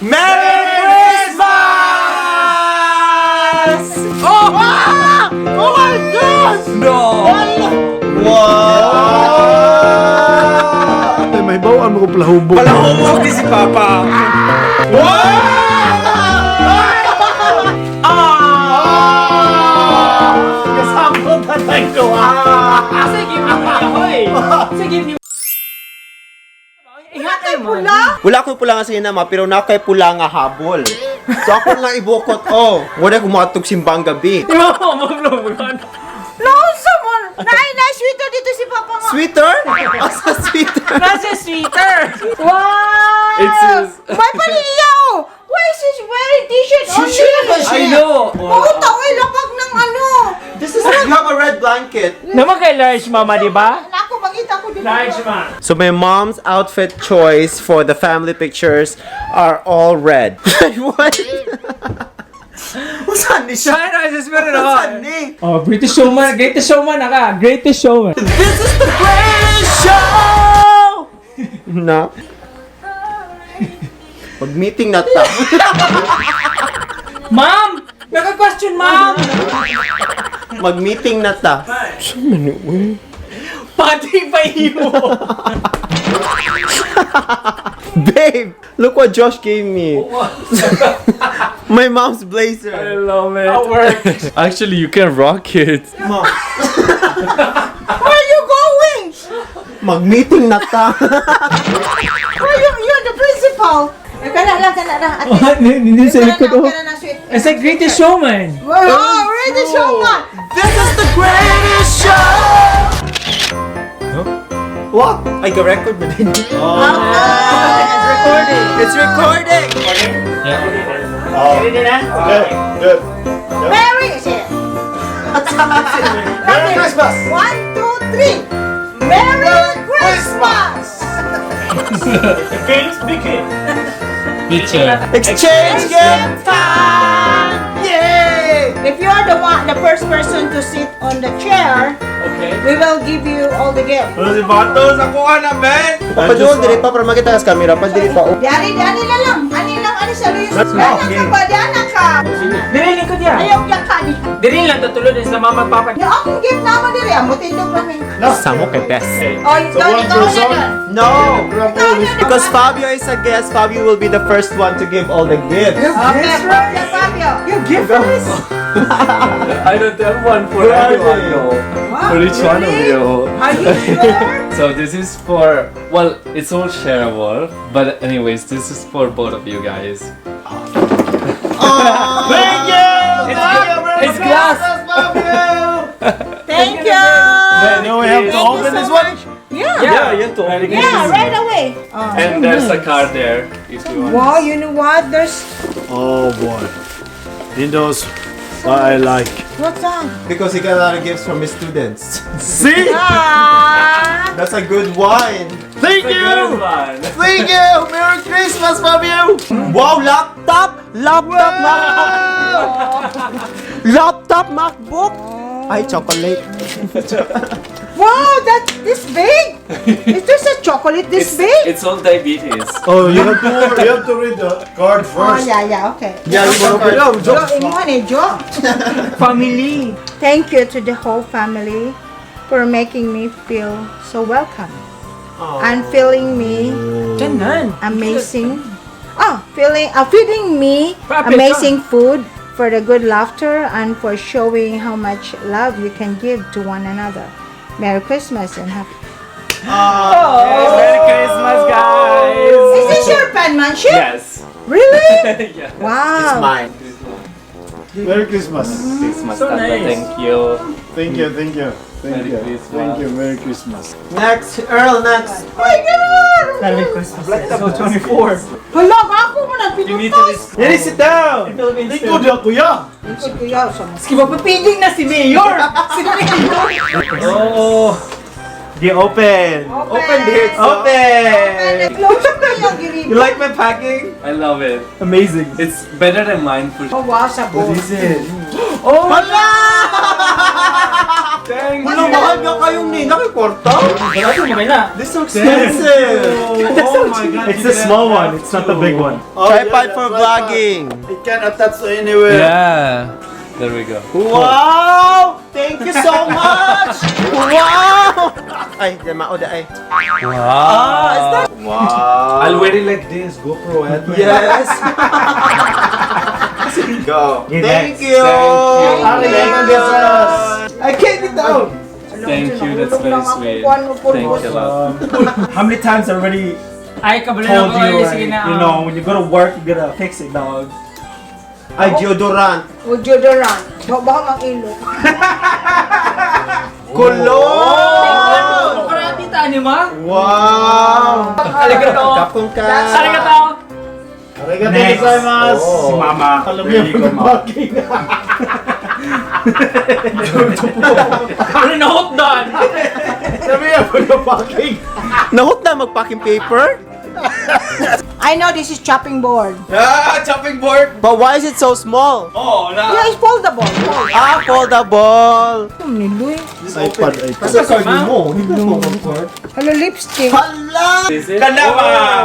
Merry Christmas! Oh! Oh my gosh! No! Wow! Ay, may bawaan mo ko palahubog. Palahubog ni si Papa! Wow! Kasama na tayo! Sige, hoy! Sige, ihatay mo. Wala ko pula nga sa inama, pero nakay pula nga habol. So ako lang ibukot, wala ko matug simbang gabi. Maglumulan. Losa mo! Na-sweeter dito si Papa nga. Sweeter? Asa sweeter? Nasa sweeter. Wow! It's May paniyaw! Why is this wearing t-shirt only? I know. Puta, oy, lapag ng ano. This is, you have a red blanket. Naman kay large mama, di ba? Ako, makita ko dito. Large ma. So my mom's outfit choice for the family pictures are all red. What? Saan ni siya? China is very Saan ni? Oh, British showman. Greatest showman ka. Greatest showman. This is the greatest show! Na? Pag-meeting na ta. Ma'am! Naka-question, ma'am! Mag-meeting na ta. Pati pa iyo! Babe, look what Josh gave me. My mom's blazer. I love it. Work. Actually, you can rock it. Mom, Where are you going? mag-meeting na ta. You're the principal. Kana lang. Hindi sa likod, oh. Kana na sweet. It's a greatest showman. Wow, ready show man. This is the greatest show! What? Ay, ka-record ba din? It's recording. It's recording! Ready na? Good. Merry Christmas. 1, 2, 3. Merry Christmas. Games begin. Picture. Exchange gift time! Yay! If you are the first person to sit on the chair, Okay. we will give you all the gifts. Ano si Batos? Ako ka na, man! Papadyoon, dili pa para makita sa camera. Padili pa. Diani na lang. Ani sa Luis. Diana ka ba? Diana ka. Dili ko diya. Ayaw niya ka. Dili lang tutulod sa mama at papa. Yung akong gift naman diri. Amo tindog namin. Samo kay best. Oh, ikaw na. No! Because Fabio is a guest, Fabio will be the first one to give all the gifts. Okay, Fabio. You give us? I don't have one for Where are everyone, they? though. For each one of you. Are you sure? So this is for, well, it's all shareable. But anyways, this is for both of you guys. Thank you! It's glass. Thank you. Now we have to Thank you open so this one? Yeah. Yeah, you told me. Yeah, right away. Oh. And there's a card there if you want. Wow, you know what? There's Oh boy. Windows, what I like. what's that? Because he got a lot of gifts from his students. See? Ah. That's a good wine. Thank Good you! one. Thank you! Merry Christmas, Fabio! Wow, laptop! Laptop MacBook! Laptop MacBook! Ay, chocolate. Wow, that's this big. Is this a chocolate this big? It's all diabetes. Oh, you have to read the card Oh first. yeah, okay. Yeah, you want to Joke, imuha ni joke. Family. Thank you to the whole family for making me feel so welcome and feeling me Tanan. amazing. Feeding me amazing food for the good laughter and for showing how much love you can give to one another. Merry Christmas and happy. Merry Christmas, guys! Is this your penmanship? Yes. Really? Yeah. Wow. Mine. Merry Christmas. Christmas, So Tata. nice. Thank you. Thank you. Merry Christmas. Thank you. Merry Christmas. Next, Earl, next. Oh my God! Merry Christmas. So 24. Hala, ako mo You need to nagpinutos. Yanni, sit down! Philippines. Ikaw di ako ya! Ikot ko yaw sa mga. Sige, magpipiling na si Mayor. Si Mayor. Oh, The open. Open it. Open. Close mo yung girito. You like my packing? I love it. Amazing. It's better than mine for sure. Oh wow, sabon. What is it? Oh, Hala! Wala, mahal nga kayong nina kay kwarta. This is so expensive. Oh my god. It's the small one. It's not the big one. Tripod for vlogging. It can attach to anywhere. Yeah. There we go. Wow! Thank you so much! Wow! Ay, mauda ay. Wow. Wow! I'll wear it like this. GoPro head. Yes! Go! Okay, Thank next. you! Thank you. I can't get down! Thank you. That's very sweet. Thank you, love. How many times I already Ay, kabalo told na you, ko. Sige right? na. You know, when you go to work, you gotta fix it, dog. Ay, deodorant! With deodorant. Bahang ang ilok. Kulong! Karati ta ni ma? Wow! Arigato. Kapong ka! Arigato. Arigato Next. gozaimasu. Si Mama. Alam mo There you go, yung Mama. pagbaking. Ano na hot doon? Sabi niya pagbaking. Nahot na mag-packing paper? I know this is chopping board. Chopping board! But why is it so small? Yeah, it's foldable. Ah, foldable! Niloy. iPad. Kasi card mo, hindi mo mag-card. Hello, lipstick. Hala! Kanama!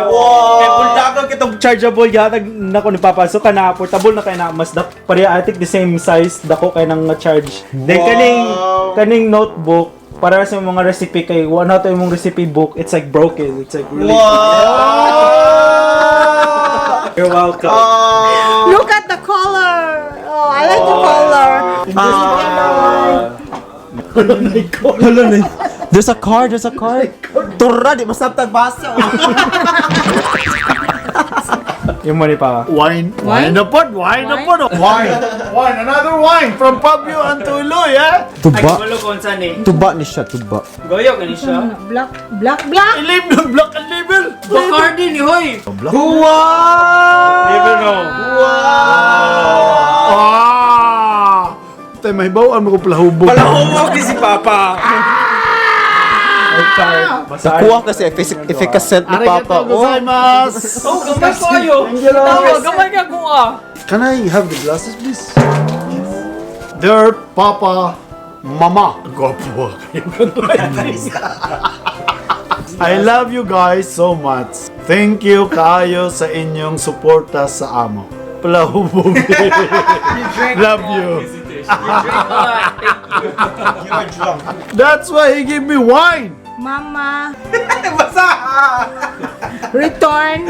Wow! Kaya punta kitong chargeable yata na ko nipapasok ka na portable na kay na mas pareha I think the same size dako kay nang charge. Then kaning notebook para sa mga recipe kay one out yung recipe book it's like broken. It's like really Wow! You're welcome. Look at the color. Oh, I like the color. Hala na. There's a card, there's a card. Turra, di masabtag basa. Yung money pa. Wine. Wine na pod. Wine na pod. Wine. Wine. Another wine from Pablo and Tuloy, eh? Ay, Tuba. kabalo ko sa ni. Tuba ni siya, tuba. Goyo gani siya. Black. Leave the black and label. Bacardi ni hoy. Wow! Never know. Ah! Tay may bawaan mo ko palahubog. Palahumog ni si Papa. Nakuha kasi efficacy ni Papa. Arigato gozaimasu. Oh, gamay ko ayo. Tawa, gamay ka ko ah. Can I have the glasses, please? Dear Papa, Mama. Gwapo I love you guys so much. Thank you kayo sa inyong suporta sa amo. Palahubog. Love you. You drink a lot. Thank you. You are drunk. That's why he gave me wine. Mama. Basa! Return.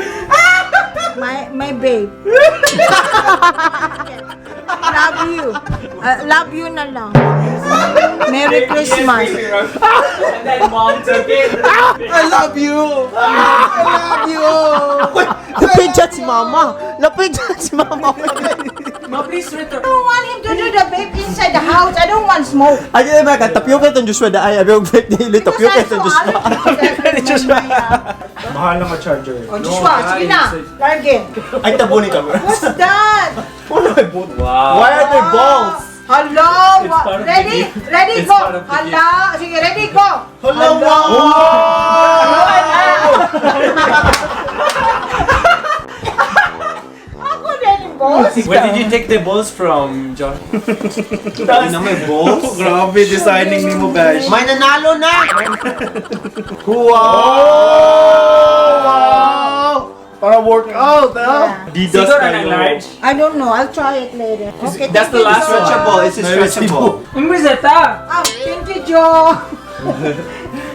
My babe. Love you. Love you na lang. Merry Christmas. And then mom took it. I love you! I love you! Wait, lapit dyan si Mama! Lapit dyan si Mama! Ma, please return. I don't want him to do the babe inside the house. I don't want smoke. Ay, ay, mga tapioca itong Joshua da ay, abiyong break nila, tapioca itong Joshua. Mahal lang ang charger. Oh, Joshua, sige na. Largin. Ay, tabo ni Cameron. What's that? Wow. Why are there balls? Hello. It's part of the Ready? gift. Ready, It's go. part of the Hello. Sige, ready, go. Hello, Ako din yung boss. Where did you take the balls from, John? Ay, na may balls? Grabe designing ni mo, guys. May nanalo na! Wow! Para workout, ha? Adidas Siguro na kayo. large. I don't know. I'll try it later. Okay, That's thank the you, last Joe. Stretchable, it's stretchable. Umbriseta. Oh, thank you, Joe.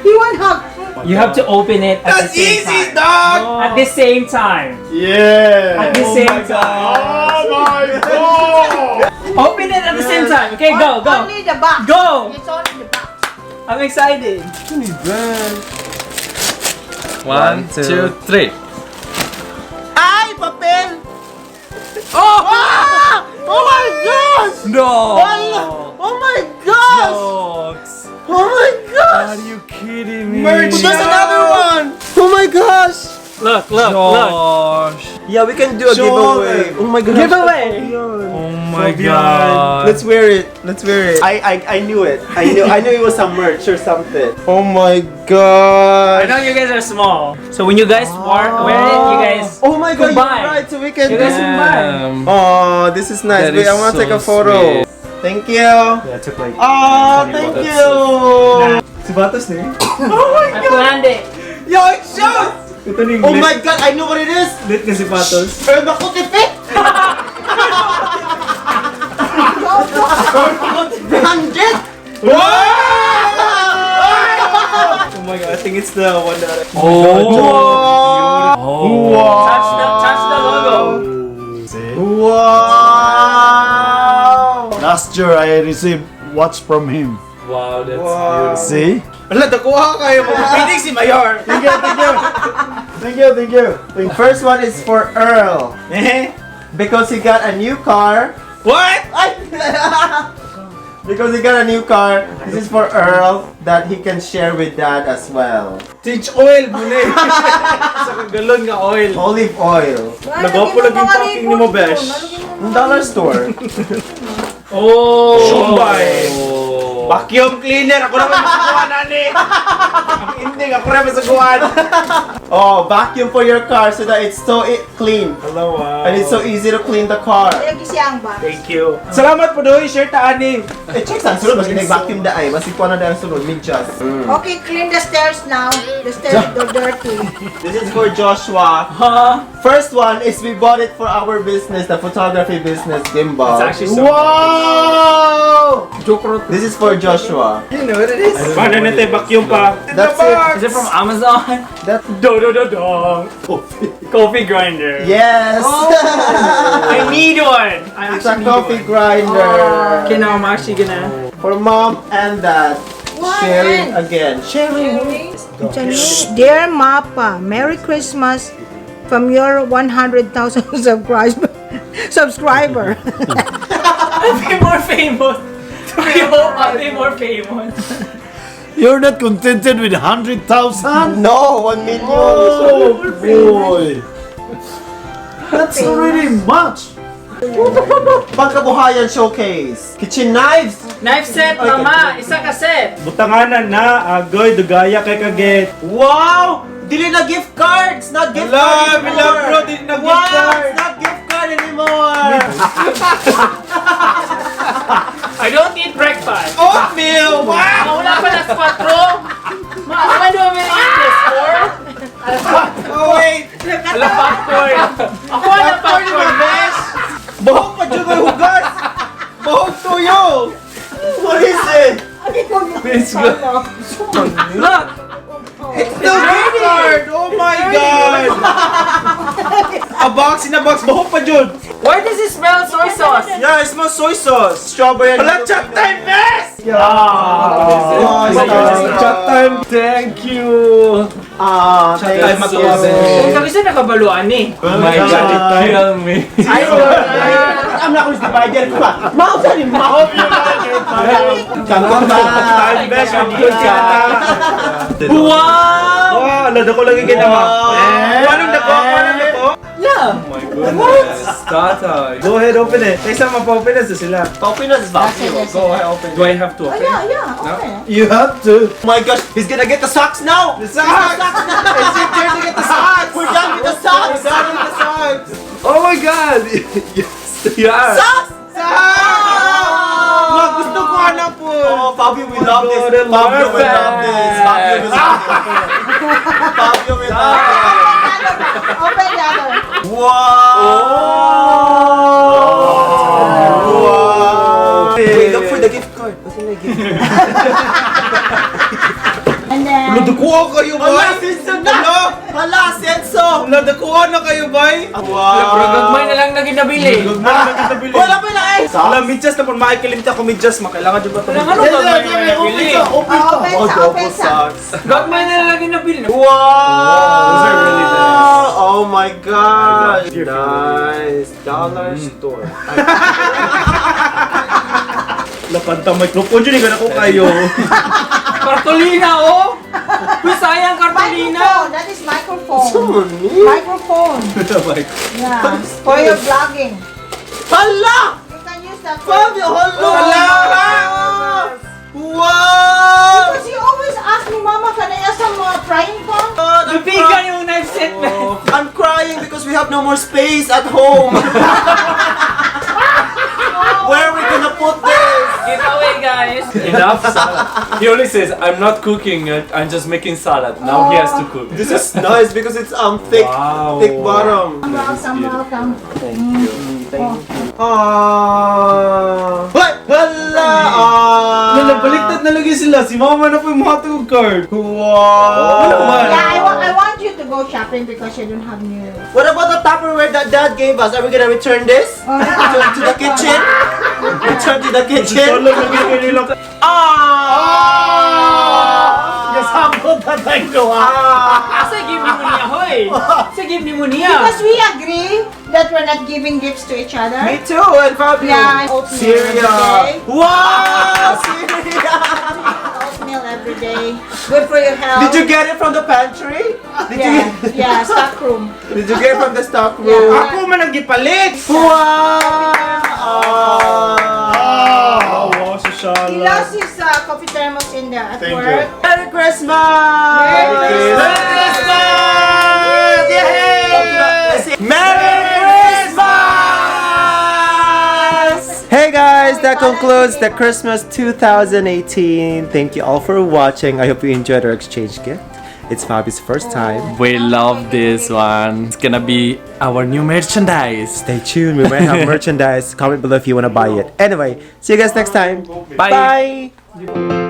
You want hug? You have to open it at the same time. dog! At the same time. Yeah! At the same time. Oh my God! Open it at the same time. Okay, go, go. Only the box. Go! It's only the box. I'm excited. 1, 2, 3. Ay, papel! Oh! Oh my gosh! No! Oh my gosh! Jokes. Oh my gosh! Are you kidding me? Merch! There's another one! Oh my gosh! Look, look, look. Josh. Yeah, we can do a Show giveaway. them. Oh my gosh. Giveaway. Oh my god. Let's wear it. Let's wear it. I knew it. I knew it was some merch or something. Oh my I god. know you guys are small. So when you guys wear it, you guys Oh my god, combine. you're right. So we can You guys do. combine. Oh, this is nice. That Wait, is I want to take so a photo. sweet. Thank you. Yeah, took like... Oh, thank you. Si Batos na eh. I planned it. Yo, it shows. Ito na yung Oh my God, I know what it is. lit ka si Batos. Earn the kutifit. Branded. Oh my god, I think it's the one that... Wow. Touch the logo. See? Wow. Last year I received watch from him. Wow, that's Wow. See? Wala, nakuha kayo. Magpipinig si Mayor. Thank you, thank you. Thank you, thank you. The first one is for Earl because he got a new car. What? Because he got a new car. This is for Earl that he can share with Dad as well. Teach oil, muna eh. Sa galon nga oil. Olive oil. Nagapo lang yung packing ni mo, Besh. Dollar store. Oh! Shumbay! Vacuum cleaner! Ako naman masaguan, nani! Ang ending, ako naman masaguan! Oh, vacuum for your car so that it's so clean. Hello, wow. And it's so easy to clean the car. Lagi siyang ba? Thank you. Salamat po doon, shirt ta, ani. Eh, check ang sunod. Mas nag-vacuum da ay. Mas ikuha na ang sunod. Medyas. Okay, clean the stairs now. The stairs are dirty. This is for Joshua. First one is we bought it for our business, the photography business, gimbal. It's actually so. Wow! This is for Joshua. You know what it is? Paano natin vacuum pa? That's it. Is it from Amazon? Do. Coffee grinder. Yes! I need one. I It's a actually need coffee one. grinder. Okay, now I'm actually gonna. For mom and dad. What? Sharing again. Sharing. Dear Mapa, Merry Christmas from your 100,000 subscriber. I'll be more famous. We hope I'll be more famous. You're not contented with 100,000? No, 1 million. Oh, boy. That's already much. Pagkabuhayan showcase. Kitchen knives. Knife set, mama. Isa ka set. Butanganan na, agoy, dugaya kay kaget. Wow! Dili na gift cards! Not gift cards anymore! bro, dili na gift Wow! card. It's not gift card anymore! I don't eat breakfast. Oatmeal! Wow! Wala pa las 4. Ma, when do I eat this? 4? Oh wait! Ala popcorn. Ako na popcorn, besh. Bahog pa dyan may hugas! Bahog tuyo! What is it? Let's go. Look. It's the gift card! Oh my god! A box in a box, bahog pa dyan. Why does it smell soy sauce? Yeah, it smells soy sauce. Strawberry. Wala chat time, best! Oh, Chat time. Thank you. Chat time thanks. ako. Sabi siya nakabaluan eh. Oh my god, kill me. I'm not going to divider ko ba? Mouth sa rin, mouth! Kangkong ba? Time best, mag-good ka na. Wow! Wow, lada ko lagi kinama. Anong dako? Anong dako? Yeah. Oh my goodness. Tata. Go ahead, open it. Kaysa ma-open it sila. Open us vacuum. Go ahead, open. Do I have to open? Yeah, okay. You have to. Oh my gosh, he's gonna get the socks now! The socks! It's your turn to get the socks! We're done with the socks! We're done with the socks! Oh my god! Yes, yeah. Socks! Wag, gusto ko na po. Oh, Fabio, we love this. God, I Fabio, we love love this. Fabio, we love this. Fabio, we love this. Open the other. Wow! Wow! Wait, look for the gift card. What's in the gift card? And then, Nadukuha kayo, Hala, bay? Senso na! Hala, Senso! Nadukuha na kayo, bay? Wow! Gagmay na lang na ginabili. Wala pa lang eh! Wala, midyas na po. Makikilimta ko midyas. Makailangan dyan ba ito? Ano gagmay na lang ginabili? open Socks. Gagmay na lang ginabili. Wow! Those are really nice. Oh my gosh! You're Nice! Dollar store. Lapanta microphone dyan. Hindi ko kayo. Kartolina, oh! Uy, sayang kartolina! microphone. That is microphone. Microphone. Yeah. For your vlogging. Hala! You can use that for... Fabio, hala! Hala! Wow! Because you always ask me, Mama, can I have some frying pan? Lupigan yung knife set, man! I'm crying because we have no more space at home. Where are we gonna put this? Enough salad. He only says, I'm not cooking it, I'm just making salad. Now he has to cook. This is nice because it's thick, Wow. thick bottom. Welcome. Aww. What? Hala! Wala, baliktad na lagi sila. Si mama na po yung mga tugog card. Wow. Yeah, I want you to go shopping because you don't have new. What about the Tupperware that Dad gave us? Are we gonna return this to the kitchen? Return to the kitchen? Solo lagi kanila. Kasama na tayo Asa give ni mo niya, hoy? Asa give ni mo niya? Because we agree that we're not giving gifts to each other. Me too, and Fabio. Yeah, oatmeal every Syria. day. Wow, Syria. Oatmeal every day. Good for your health. Did you get it from the pantry? Yeah, stock room. Did you get it from the stock room? Yeah. Ako man ang gipalit. Wow. Wow, He social. lost his coffee thermos in there at Thank work. Merry Christmas! Merry Christmas! Yay! Merry Christmas! Hey guys, that concludes the Christmas 2018. Thank you all for watching. I hope you enjoyed our exchange gift. It's Fabi's first time. We love this one. It's gonna be our new merchandise. Stay tuned, we might have merchandise. Comment below if you want to buy it. Anyway, see you guys next time. Bye. Bye.